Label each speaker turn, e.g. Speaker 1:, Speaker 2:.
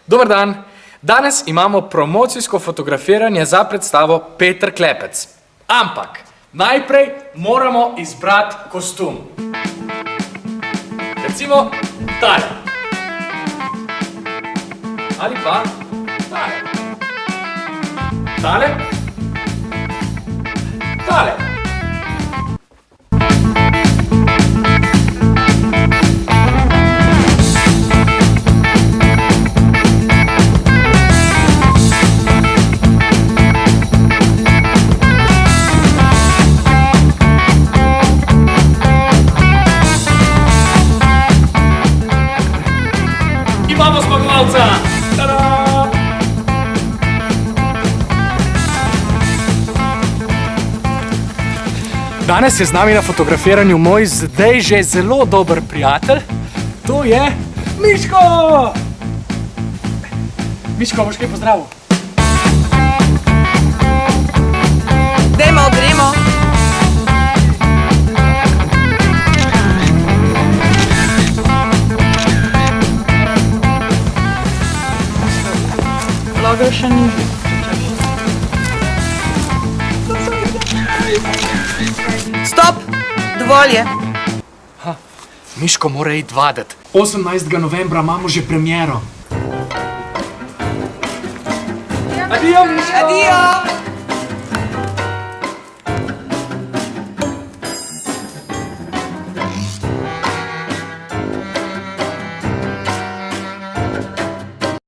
Speaker 1: Dober dan. Danes imamo promocijsko fotografiranje za predstavo Peter Klepec. Ampak najprej moramo izbrati kostum. Recimo tale. Ali pa tale. Tale. Tale. Imamo zmagovalca! Tada! Danes je z nami na fotografiranju moj zdaj že zelo dober prijatelj. To je Miško! Miško, boš kaj pozdravil?
Speaker 2: Gremo. Vloga še ni. Stop! Dovolj je.
Speaker 1: Miško mora iti vadet. 18. novembra imamo že premiero. Adijo, Miško!
Speaker 2: Adijo!